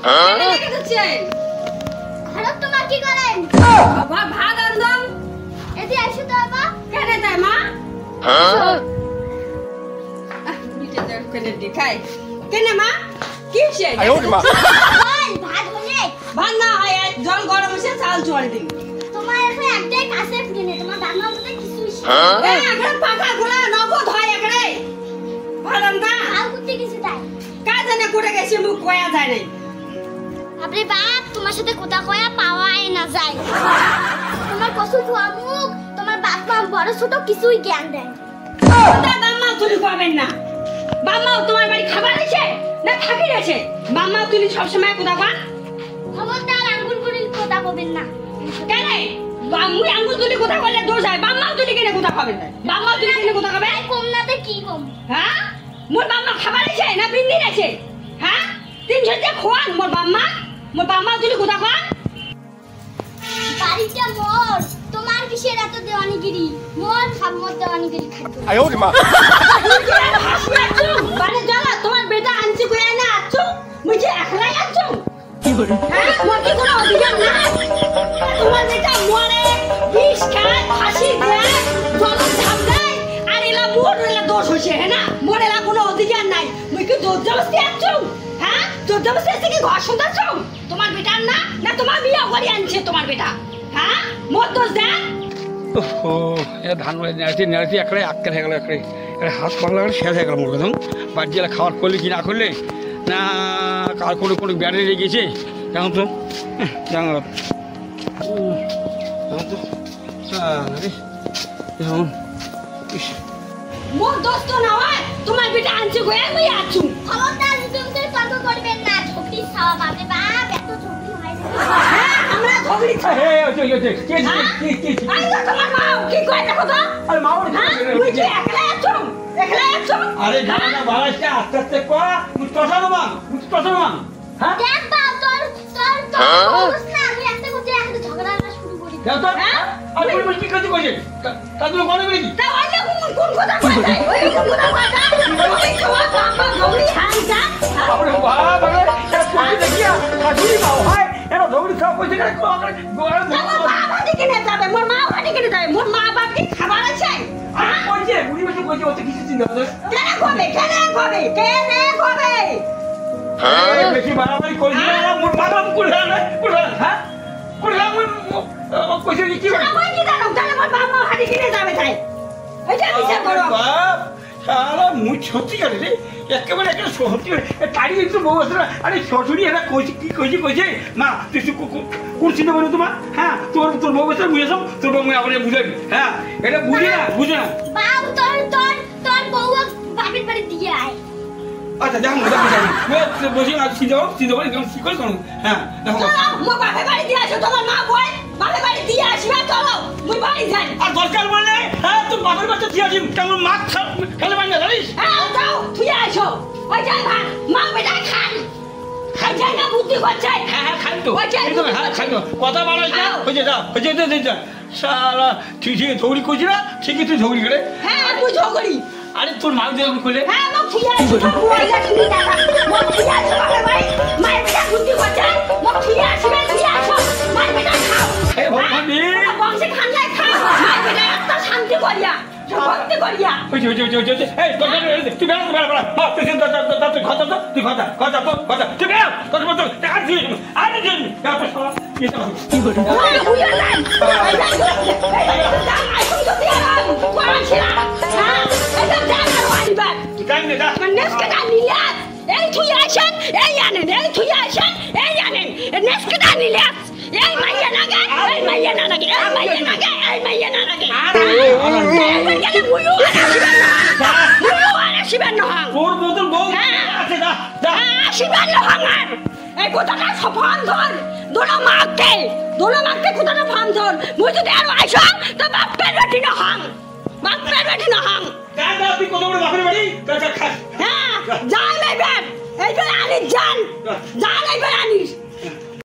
লাগে দিচ্ছে হ্যালো তোমার কি করেন বাবা ভাত আনলাম এদি আইছো তো বাবা কেন তাই মা নিচে দেখ কেন দেখাই কেন মা কি হইছে আয় ওরে মা ভাই ভাত হলে ভাত না হয় জল গরম হইছে চাল জল দিন তোমার এখন একটাই কাছে কিনে তোমার দাদা মতে কিছু হইছে এখন পাকা গুলা নগদ হয় একরে ভাত আনতা আর করতে গেছে তাই কাজ জানে কোটে গেছে মুখ কয়া যায় নাই আপনি বাপ তোমার সাথে কথা কয়া পাওয়াই না যায় তোমার কসু ধোয়া মুখ তোমার বাপ মা বড় ছোট কিছুই জ্ঞান দেয় তা বাম্মা তুলি পাবেন না বাম্মাও তোমার বাড়ি খাবার আছে না থাকি আছে বাম্মা তুলি সব সময় কোথা পান খবরদার আঙ্গুল করে কথা কবেন না কেন বাম্মু আঙ্গুল তুলি কোথা করলে দোষ হয় বাম্মাও তুলি কেনে কোথা খাবেন না বাম্মাও তুলি কেনে কোথা খাবে কম নাতে কি কম হ্যাঁ মোর বাম্মা খাবার আছে না বিন্দির আছে হ্যাঁ 300 টাকা খোয়ান মোর বাম্মা তুলি কোথা খান বাড়িটা মোর তোমার কিসের এত দেওয়ানিগিরি মোর খামর দেওয়ানিগিরি খাইতো আয় ওরে মা মানে জ্বালা তোমার বেটা আনছি কইয়া না আছো মুঝে একলাই আছো কি করে হ্যাঁ মোর কি কোনো অধিকার নাই তোমার বেটা মরে বিষ খায় ফাঁসি দেয় জলম ঝাপ দেয় আর এলা মোর এলা দোষ হইছে হ্যাঁ না মোর এলা কোনো অধিকার নাই মুই কি জোর জবরদস্তি আছো হ্যাঁ জোর জবরদস্তি আছে কি ঘর শুনতাছো তোমার বেটার না না তোমার বিয়া করে আনছে তোমার বেটা হ্যাঁ মোর দোষ দেয় ও এ ধান নেড়াতে একড়ে আক্কেল হয়ে গেল একড়ে হাত পাকলা শেষ হয়ে গেল মোর একদম বাড়ি জেলা খাওয়ার করলে কি না করলে না কার কোনো ব্যাটারি রেগে গেছে কেমন তো জানো তো মোর দোষ তো না হয় তোমার বেটা আনছে কইয়া মুই আছো খবরদার তুমি তর্ক করবেন না ঝগড়ি খাওয়া বাপরে বাপ এত ঝগড়ি হয় না হ্যাঁ আমরা ঝগড়ি খাই আরে তো তোমার মা কি কয় দেখো তো আরে মা হ্যাঁ তুই কি একলা আছো আরে জানা বাড়াইছে আস্তে আস্তে কয়া মুখ টসানো মা হ্যাঁ দেখ বাপ তোর বলছ না আমি একটা কথা এখন ঝগড়া না শুরু করি যাও তো আরে বলি কি কাজ কইছে তা তুমি মনে করি কি তা ওই যে কোন কথা কইছে ওই কোন কথা কইছে ওই খাওয়া বাবা ঝগড়ি হাইতা বাপরে বাবা এটা কই দেখিয়া কাজুরি পাও হয় এরা দৌড়ি সব কইছে করে বাবা দিকে না যাবে মোর মা ওখানে কেন যাবে মোর মা বাপ কি খাবার আছে আর কইছে বুড়ি বসে কইছে ওতে কিছু চিন্তা করে কেন কবে হ্যাঁ বেশি বাড়াবাড়ি কইছে না মোর বাবা কুড়া হ্যাঁ কুড়া কইছে কি করে ওই কি জানো তাহলে মোর বাপ মা ওখানে কেন যাবে তাই ওইটা বিচার করো বাপ শালা মুই সত্যি করে রে একেবারে একটা সত্যি তাড়ি একটু বউ আসলে আরে শ্বশুরি এটা কইছে কি কইছে মা তুই কোন চিন্তা করো তোমার হ্যাঁ তোর বউ আসলে মুই আসম তোর বউ মুই আবার বুঝাবি হ্যাঁ এটা বুঝে না বাপ তোর বউ বাপের বাড়ি দিয়ে আয় আচ্ছা দেখো বসে চিন্তা করে কি করে করো হ্যাঁ দেখো মোর বাপের বাড়ি দিয়ে আসো তোমার মা কই বাপের বাড়ি দিয়ে আসবে চলো মুই বাড়ি যাই আর দরকার বলে হ্যাঁ তুই বাপের বাচ্চা দিয়ে আসিম কেমন মা খেলে পাই না জানিস হ্যাঁ যাও তুই আসো ওই যাই ভাই মা বেটা খান খাই যাই না বুদ্ধি করছে হ্যাঁ খাই তো হ্যাঁ খাই তো কথা বলা হয়েছে যা শালা তুই ঝগড়ি করছি না ঠিকই তুই ঝগড়ি করে হ্যাঁ মুই ঝগড়ি আরে তোর মা দিয়ে করলে হ্যাঁ মো ঠিক আছে ওই যা তুমি দাদা মো ঠিক আছে বাবা ভাই মাই বেটা বুদ্ধি করছে মো ঠিক আছে তুই আসো মাই বেটা খাও হে ভগবান রে বংশে খান নাই খাও মাই বেটা একটা শান্তি করিয়া ভক্তি করিয়া ওই এই তুই বেড়া হ্যাঁ তুই কথা তুই বেড়া কথা টাকা দিয়ে আরে দিন কি করে বুঝা নাই আইসুন তো দিয়া কোন ছিল হ্যাঁ এটা জানা ওয়াইবা কাই নে দা নেসকে দানিয়াত এই তুই আসেন এই আনেন এই তুই আসেন এই আনেন নেসকে দানিয়াত এই মাইয়া নাগে এই মাইয়া না লাগে এই মাইয়া নাগে এই মাইয়া না লাগে আরে গেলে মুয়ু আসিবেন না তোর বদল বউ আছে যা আসিবেন না আমার এই কথাটা সফল ধর দোনো মাকে কথাটা ফান ধর মুই যদি আর আইসা তো বাপের বেটি না হাং কাই না তুই কত বড় বাপের বাড়ি কাকা খা হ্যাঁ যাই নাই বেট এই আনিস জান আনিস